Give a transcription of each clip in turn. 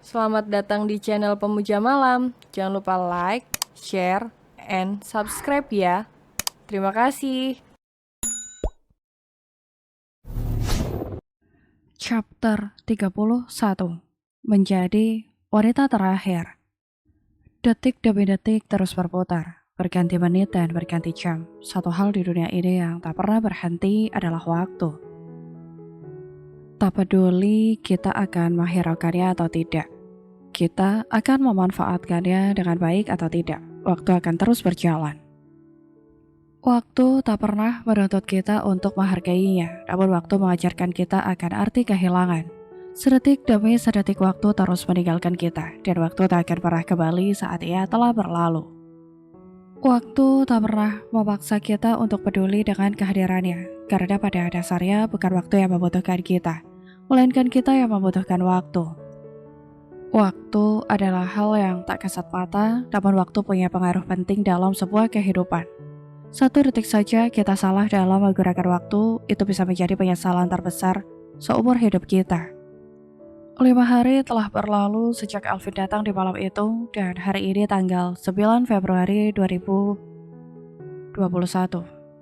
Selamat datang di channel Pemuja Malam. Jangan lupa like, share, and subscribe ya. Terima kasih. Chapter 31. Menjadi wanita terakhir. Detik demi detik terus berputar, berganti menit dan berganti jam. Satu hal di dunia ini yang tak pernah berhenti adalah waktu. Tak peduli kita akan menghiraukannya atau tidak, kita akan memanfaatkannya dengan baik atau tidak. Waktu akan terus berjalan. Waktu tak pernah menuntut kita untuk menghargainya, namun waktu mengajarkan kita akan arti kehilangan. Sedetik demi sedetik waktu terus meninggalkan kita, dan waktu tak akan pernah kembali saat ia telah berlalu. Waktu tak pernah memaksa kita untuk peduli dengan kehadirannya, karena pada dasarnya bukan waktu yang membutuhkan kita, melainkan kita yang membutuhkan waktu. Waktu adalah hal yang tak kasat mata, namun waktu punya pengaruh penting dalam sebuah kehidupan. Satu detik saja kita salah dalam menggunakan waktu, itu bisa menjadi penyesalan terbesar seumur hidup kita. 5 hari telah berlalu sejak Alvin datang di malam itu, dan hari ini tanggal 9 Februari 2021.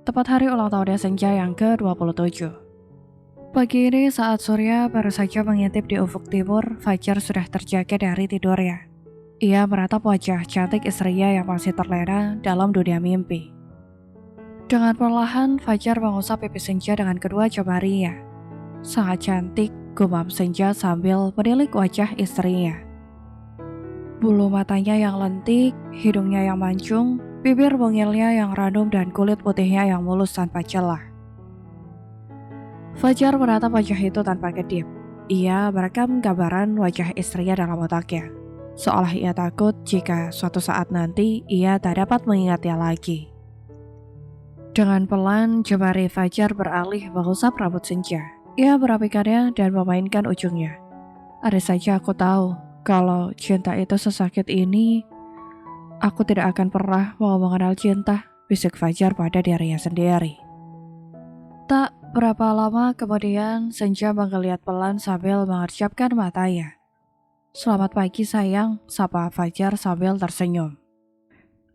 Tepat hari ulang tahunnya Senja yang ke-27. Pagi ini saat surya baru saja mengintip di ufuk timur, Fajar sudah terjaga dari tidurnya. Ia meratap wajah cantik istrinya yang masih terlena dalam dunia mimpi. Dengan perlahan, Fajar mengusap pipi Senja dengan kedua jemarinya. Sangat cantik, gumam Senja sambil menilik wajah istrinya. Bulu matanya yang lentik, hidungnya yang mancung, bibir mungilnya yang ranum dan kulit putihnya yang mulus tanpa celah. Fajar menatap wajah itu tanpa kedip. Ia merekam gambaran wajah istrinya dalam otaknya, seolah ia takut jika suatu saat nanti ia tak dapat mengingatnya lagi. Dengan pelan, jemari Fajar beralih mengusap rambut Senja. Ia merapikannya dan memainkan ujungnya. Ada saja aku tahu, kalau cinta itu sesakit ini, aku tidak akan pernah mau mengenal cinta, bisik Fajar pada dirinya sendiri. Tak berapa lama kemudian, Senja menggeliat pelan sambil mengerjapkan matanya. Selamat pagi sayang, sapa Fajar sambil tersenyum.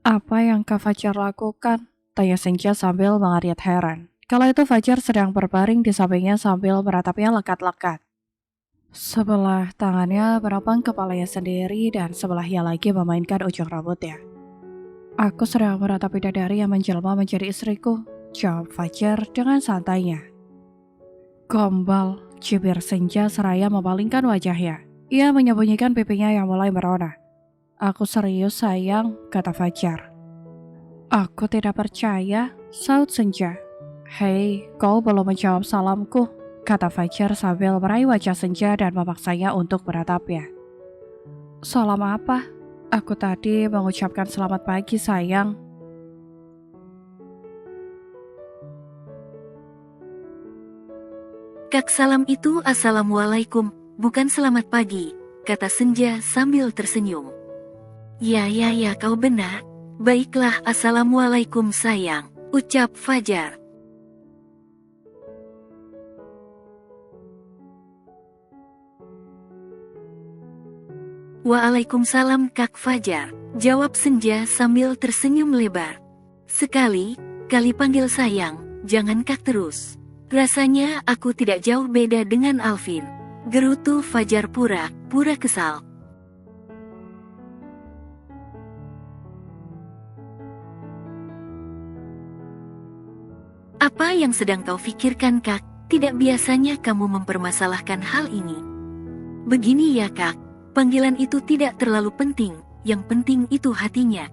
Apa yang Kak Fajar lakukan? Tanya Senja sambil mengarit heran. Kala itu Fajar sedang berbaring di sampingnya sambil meratapnya lekat-lekat. Sebelah tangannya menopang kepalanya sendiri dan sebelahnya lagi memainkan ujung rambutnya. Aku sedang meratapi bidadari yang menjelma menjadi istriku, jawab Fajar dengan santainya. Gombal, cibir Senja seraya memalingkan wajahnya. Ia menyembunyikan pipinya yang mulai merona. Aku serius sayang, kata Fajar. Aku tidak percaya, saut Senja. Hei, kau belum menjawab salamku, kata Fajar sambil meraih wajah Senja dan memaksanya untuk beratapnya. Salam apa? Aku tadi mengucapkan selamat pagi sayang. Kak salam itu assalamualaikum, bukan selamat pagi, kata Senja sambil tersenyum. Ya kau benar. Baiklah assalamualaikum sayang, ucap Fajar. Waalaikumsalam Kak Fajar, jawab Senja sambil tersenyum lebar. Sekali panggil sayang, jangan Kak terus. Rasanya aku tidak jauh beda dengan Alvin, gerutu Fajar pura kesal. Apa yang sedang kau pikirkan Kak? Tidak biasanya kamu mempermasalahkan hal ini. Begini ya Kak, panggilan itu tidak terlalu penting, yang penting itu hatinya.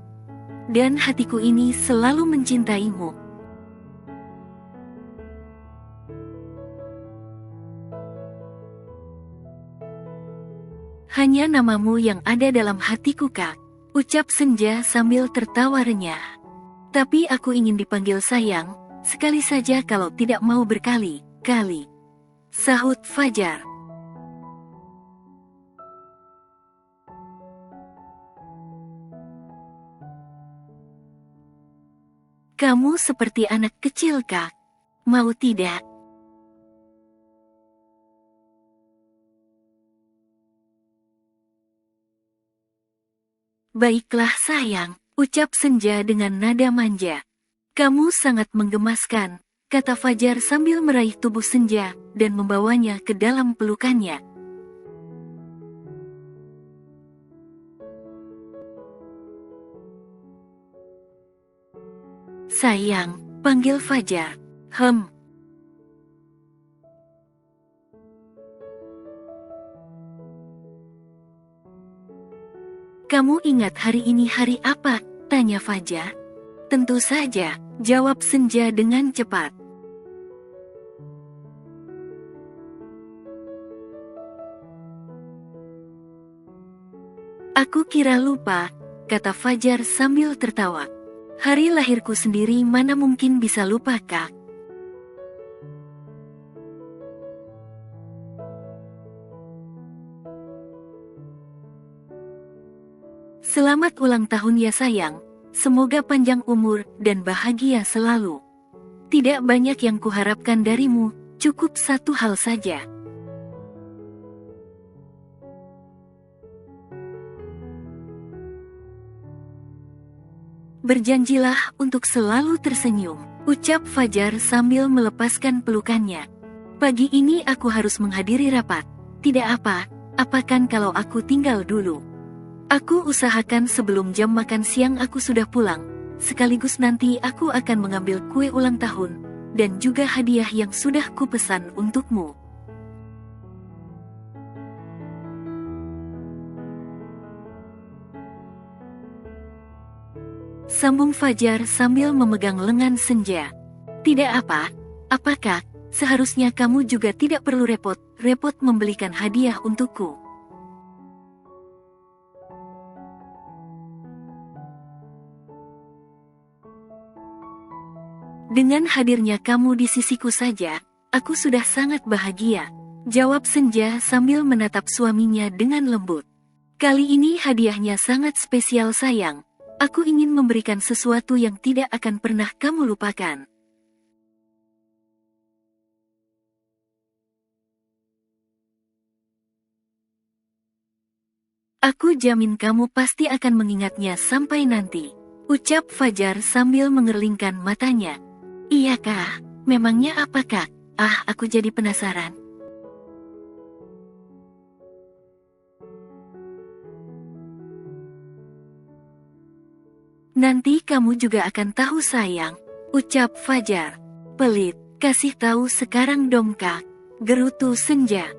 Dan hatiku ini selalu mencintaimu. Hanya namamu yang ada dalam hatiku Kak, ucap Senja sambil tertawa renyah. Tapi aku ingin dipanggil sayang, sekali saja kalau tidak mau berkali-kali, sahut Fajar. Kamu seperti anak kecil Kak, mau tidak? Baiklah sayang, ucap Senja dengan nada manja. Kamu sangat menggemaskan, kata Fajar sambil meraih tubuh Senja dan membawanya ke dalam pelukannya. Sayang, panggil Fajar. Kamu ingat hari ini hari apa? Tanya Fajar. Tentu saja, jawab Senja dengan cepat. Aku kira lupa, kata Fajar sambil tertawa. Hari lahirku sendiri mana mungkin bisa lupa, Kak? Selamat ulang tahun ya sayang, semoga panjang umur dan bahagia selalu. Tidak banyak yang kuharapkan darimu, cukup satu hal saja. Berjanjilah untuk selalu tersenyum, ucap Fajar sambil melepaskan pelukannya. Pagi ini aku harus menghadiri rapat. Tidak apa-apakan kalau aku tinggal dulu. Aku usahakan sebelum jam makan siang aku sudah pulang. Sekaligus nanti aku akan mengambil kue ulang tahun dan juga hadiah yang sudah kupesan untukmu. Sambung Fajar sambil memegang lengan Senja. Tidak apakah seharusnya kamu juga tidak perlu repot-repot membelikan hadiah untukku. Dengan hadirnya kamu di sisiku saja, aku sudah sangat bahagia, jawab Senja sambil menatap suaminya dengan lembut. Kali ini hadiahnya sangat spesial sayang, aku ingin memberikan sesuatu yang tidak akan pernah kamu lupakan. Aku jamin kamu pasti akan mengingatnya sampai nanti, ucap Fajar sambil mengerlingkan matanya. Iyakah? Memangnya apakah? Aku jadi penasaran. Nanti kamu juga akan tahu sayang, ucap Fajar. Pelit, kasih tahu sekarang dong Kak, gerutu Senja.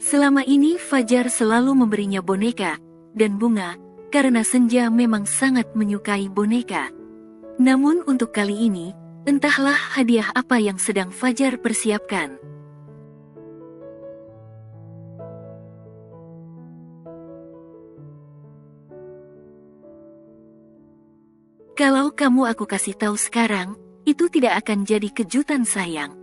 Selama ini Fajar selalu memberinya boneka dan bunga, karena Senja memang sangat menyukai boneka. Namun untuk kali ini, entahlah hadiah apa yang sedang Fajar persiapkan. Kalau kamu aku kasih tahu sekarang, itu tidak akan jadi kejutan sayang.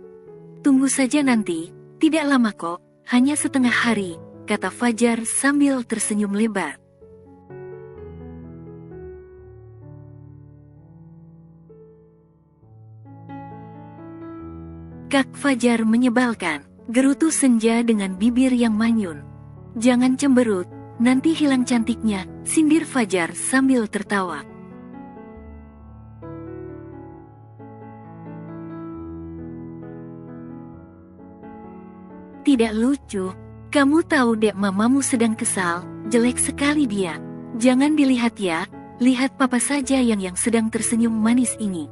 Tunggu saja nanti, tidak lama kok. Hanya setengah hari, kata Fajar sambil tersenyum lebar. Kak Fajar menyebalkan, gerutu Senja dengan bibir yang manyun. Jangan cemberut, nanti hilang cantiknya, sindir Fajar sambil tertawa. Tidak lucu. Kamu tahu dek mamamu sedang kesal, jelek sekali dia. Jangan dilihat ya, lihat papa saja yang sedang tersenyum manis ini.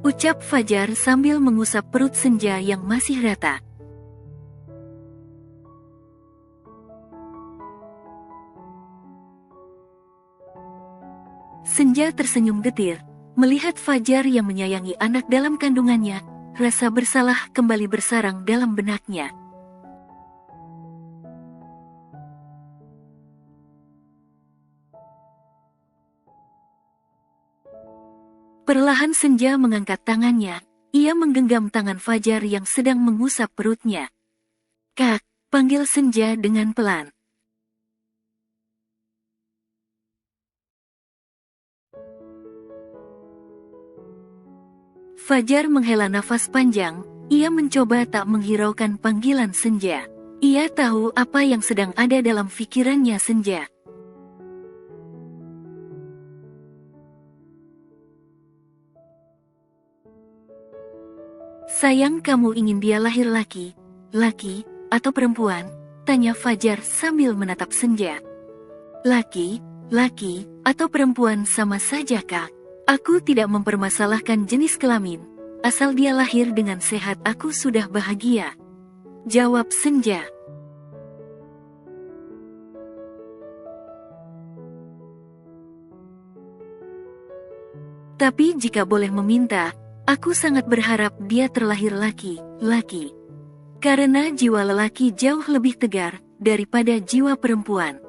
Ucap Fajar sambil mengusap perut Senja yang masih rata. Senja tersenyum getir, melihat Fajar yang menyayangi anak dalam kandungannya, rasa bersalah kembali bersarang dalam benaknya. Perlahan Senja mengangkat tangannya, ia menggenggam tangan Fajar yang sedang mengusap perutnya. Kak, panggil Senja dengan pelan. Fajar menghela nafas panjang, Ia mencoba tak menghiraukan panggilan Senja. Ia tahu apa yang sedang ada dalam pikirannya Senja. Sayang, kamu ingin dia lahir laki atau perempuan? Tanya Fajar sambil menatap Senja. Laki atau perempuan sama saja Kak. Aku tidak mempermasalahkan jenis kelamin. Asal dia lahir dengan sehat aku sudah bahagia. Jawab Senja. Tapi jika boleh meminta, aku sangat berharap dia terlahir laki. Karena jiwa lelaki jauh lebih tegar daripada jiwa perempuan.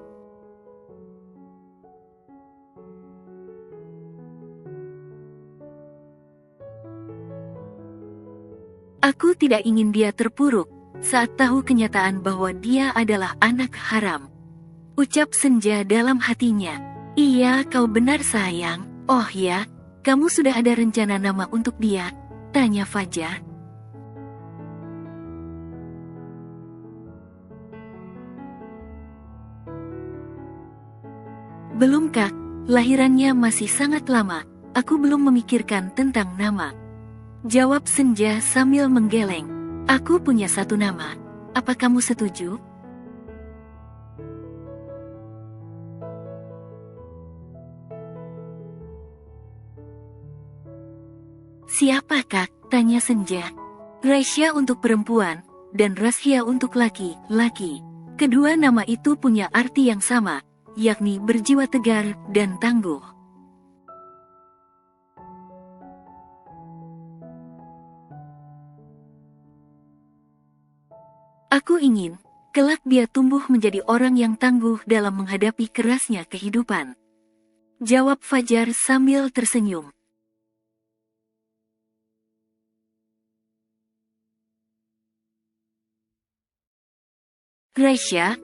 Aku tidak ingin dia terpuruk saat tahu kenyataan bahwa dia adalah anak haram. Ucap Senja dalam hatinya. Iya, kau benar sayang. Oh ya, kamu sudah ada rencana nama untuk dia? Tanya Fajar. Belum Kak, lahirannya masih sangat lama. Aku belum memikirkan tentang nama. Jawab Senja sambil menggeleng. Aku punya satu nama. Apa kamu setuju? Siapa Kak? Tanya Senja. Raisya untuk perempuan, dan Rasya untuk laki-laki. Kedua nama itu punya arti yang sama, yakni berjiwa tegar dan tangguh. Aku ingin, kelak dia tumbuh menjadi orang yang tangguh dalam menghadapi kerasnya kehidupan. Jawab Fajar sambil tersenyum. Rasya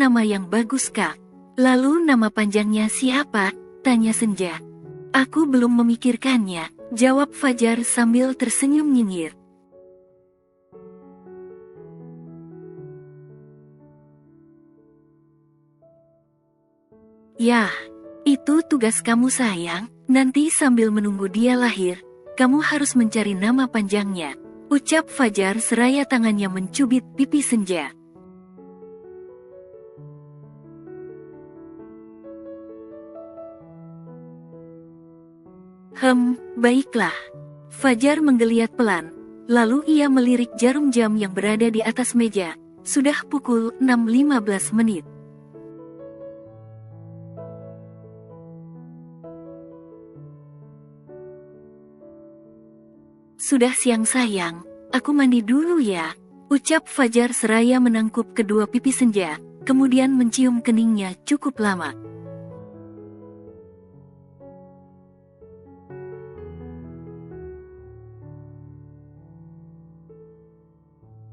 nama yang bagus Kak. Lalu nama panjangnya siapa? Tanya Senja. Aku belum memikirkannya, jawab Fajar sambil tersenyum nyinyir. Yah, itu tugas kamu sayang. Nanti sambil menunggu dia lahir, kamu harus mencari nama panjangnya. Ucap Fajar seraya tangannya mencubit pipi Senja. Baiklah. Fajar menggeliat pelan, lalu ia melirik jarum jam yang berada di atas meja. Sudah pukul 6.15 menit. Sudah siang sayang, aku mandi dulu ya. Ucap Fajar seraya menangkup kedua pipi Senja, kemudian mencium keningnya cukup lama.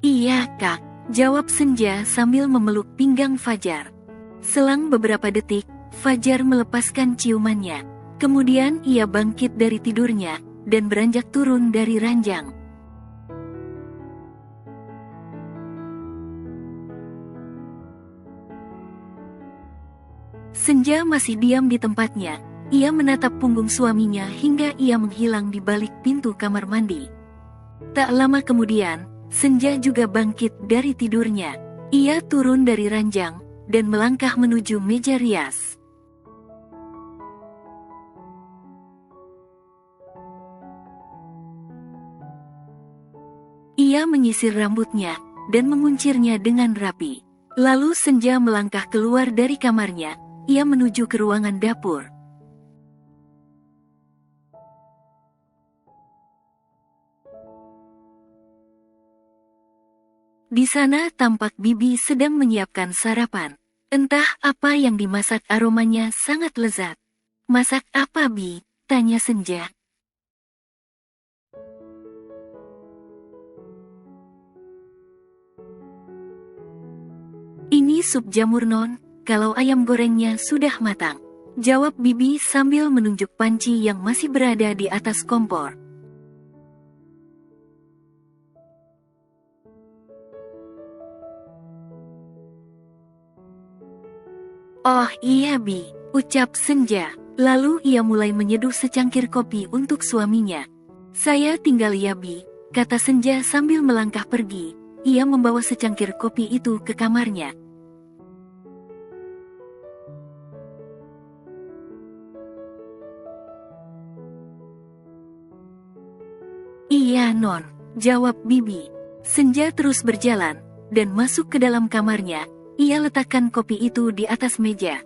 Iya Kak, jawab Senja sambil memeluk pinggang Fajar. Selang beberapa detik, Fajar melepaskan ciumannya. Kemudian ia bangkit dari tidurnya dan beranjak turun dari ranjang. Senja masih diam di tempatnya. Ia menatap punggung suaminya hingga ia menghilang di balik pintu kamar mandi. Tak lama kemudian, Senja juga bangkit dari tidurnya. Ia turun dari ranjang dan melangkah menuju meja rias. Ia menyisir rambutnya dan menguncirnya dengan rapi. Lalu Senja melangkah keluar dari kamarnya. Ia menuju ke ruangan dapur. Di sana tampak Bibi sedang menyiapkan sarapan. Entah apa yang dimasak, aromanya sangat lezat. Masak apa Bi? Tanya Senja. Ini sup jamur non, kalau ayam gorengnya sudah matang. Jawab Bibi sambil menunjuk panci yang masih berada di atas kompor. Oh iya Bi, ucap Senja. Lalu ia mulai menyeduh secangkir kopi untuk suaminya. Saya tinggal ya Bi, kata Senja sambil melangkah pergi. Ia membawa secangkir kopi itu ke kamarnya. Iya Non, jawab Bibi. Senja terus berjalan, dan masuk ke dalam kamarnya. Ia letakkan kopi itu di atas meja.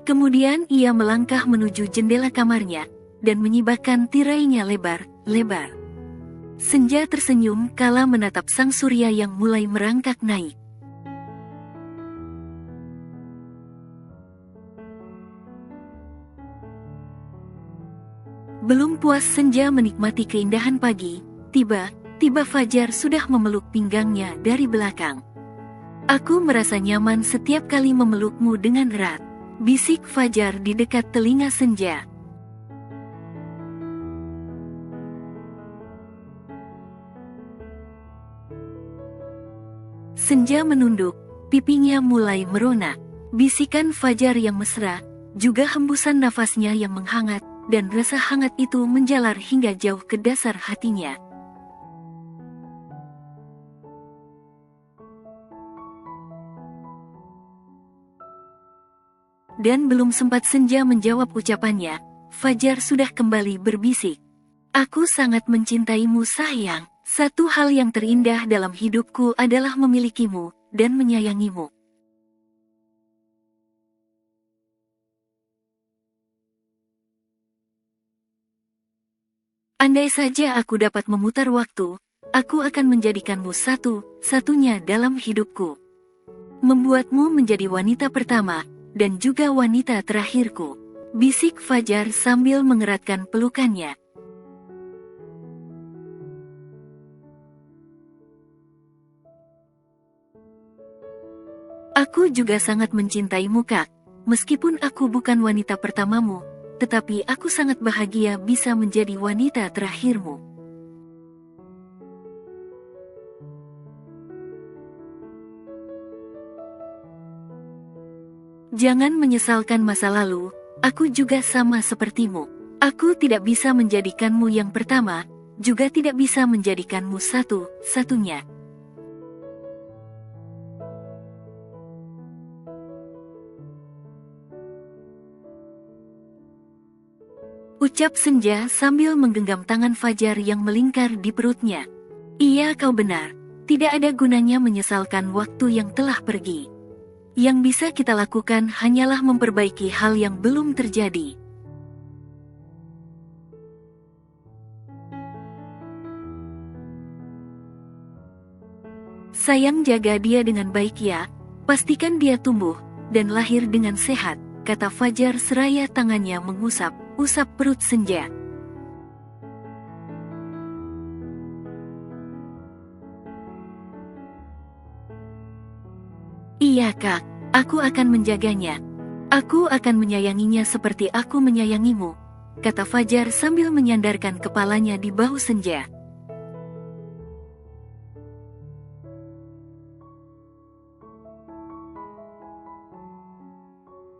Kemudian ia melangkah menuju jendela kamarnya, dan menyibakkan tirainya lebar-lebar. Senja tersenyum kala menatap sang surya yang mulai merangkak naik. Belum puas Senja menikmati keindahan pagi, tiba-tiba Fajar sudah memeluk pinggangnya dari belakang. Aku merasa nyaman setiap kali memelukmu dengan erat, bisik Fajar di dekat telinga Senja. Senja menunduk, pipinya mulai merona. Bisikan Fajar yang mesra, juga hembusan nafasnya yang menghangat, dan rasa hangat itu menjalar hingga jauh ke dasar hatinya. Dan belum sempat Senja menjawab ucapannya, Fajar sudah kembali berbisik. Aku sangat mencintaimu sayang. Satu hal yang terindah dalam hidupku adalah memilikimu dan menyayangimu. Andai saja aku dapat memutar waktu, aku akan menjadikanmu satu-satunya dalam hidupku. Membuatmu menjadi wanita pertama, dan juga wanita terakhirku. Bisik Fajar sambil mengeratkan pelukannya. Aku juga sangat mencintaimu Kak, meskipun aku bukan wanita pertamamu, tetapi aku sangat bahagia bisa menjadi wanita terakhirmu. Jangan menyesalkan masa lalu, aku juga sama sepertimu. Aku tidak bisa menjadikanmu yang pertama, juga tidak bisa menjadikanmu satu-satunya. Ucap Senja sambil menggenggam tangan Fajar yang melingkar di perutnya. Iya kau benar, tidak ada gunanya menyesalkan waktu yang telah pergi. Yang bisa kita lakukan hanyalah memperbaiki hal yang belum terjadi. Sayang jaga dia dengan baik ya, pastikan dia tumbuh dan lahir dengan sehat, kata Fajar seraya tangannya mengusap perut Senja. Iya Kak, aku akan menjaganya. Aku akan menyayanginya seperti aku menyayangimu, kata Fajar sambil menyandarkan kepalanya di bahu Senja.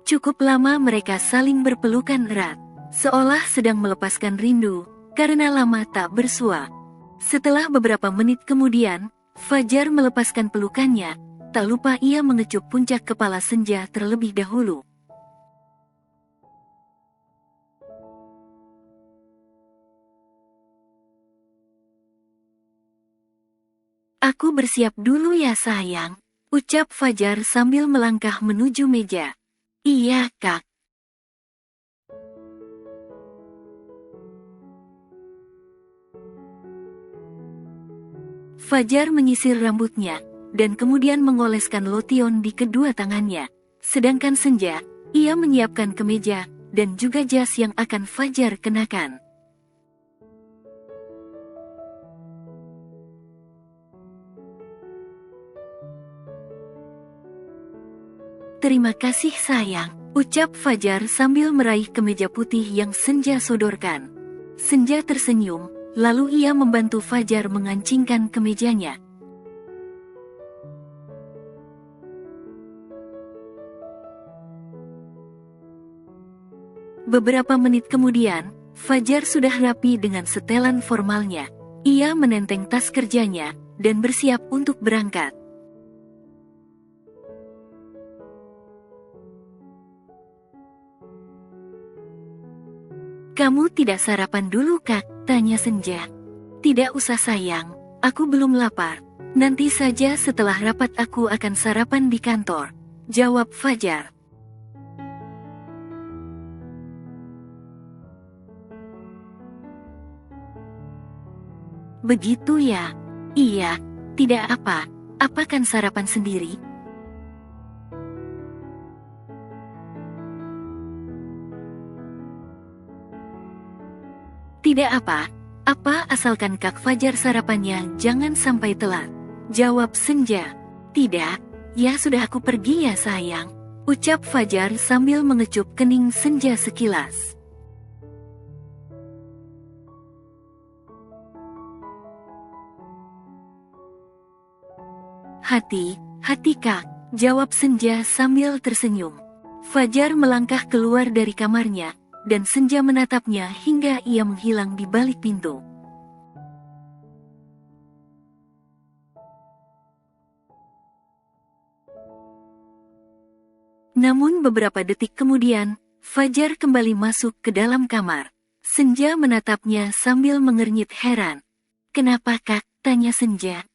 Cukup lama mereka saling berpelukan erat, seolah sedang melepaskan rindu, karena lama tak bersua. Setelah beberapa menit kemudian, Fajar melepaskan pelukannya, tak lupa ia mengecup puncak kepala Senja terlebih dahulu. Aku bersiap dulu ya sayang, ucap Fajar sambil melangkah menuju meja. Iya Kak. Fajar menyisir rambutnya, dan kemudian mengoleskan lotion di kedua tangannya. Sedangkan Senja, ia menyiapkan kemeja, dan juga jas yang akan Fajar kenakan. Terima kasih sayang, ucap Fajar sambil meraih kemeja putih yang Senja sodorkan. Senja tersenyum, Lalu ia membantu Fajar mengancingkan kemejanya. Beberapa menit kemudian, Fajar sudah rapi dengan setelan formalnya. Ia menenteng tas kerjanya dan bersiap untuk berangkat. "Kamu tidak sarapan dulu, Kak?" tanya Senja. "Tidak usah sayang, aku belum lapar. Nanti saja setelah rapat aku akan sarapan di kantor," jawab Fajar. "Begitu ya?" "Iya, tidak apa. Apakan sarapan sendiri?" "Tidak apa asalkan Kak Fajar sarapannya jangan sampai telat," jawab Senja. "Tidak, ya sudah aku pergi ya sayang," ucap Fajar sambil mengecup kening Senja sekilas. Hati Kak," jawab Senja sambil tersenyum. Fajar melangkah keluar dari kamarnya, dan Senja menatapnya hingga ia menghilang di balik pintu. Namun beberapa detik kemudian, Fajar kembali masuk ke dalam kamar. Senja menatapnya sambil mengernyit heran. "Kenapa, Kak?" tanya Senja.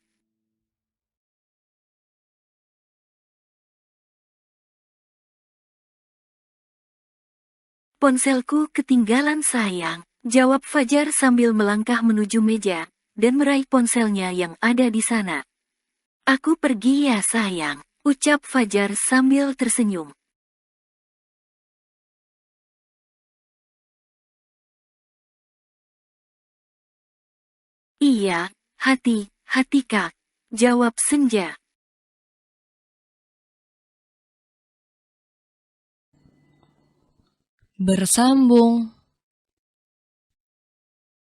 "Ponselku ketinggalan sayang," jawab Fajar sambil melangkah menuju meja, dan meraih ponselnya yang ada di sana. "Aku pergi ya sayang," ucap Fajar sambil tersenyum. "Iya, hati Kak," jawab Senja. Bersambung.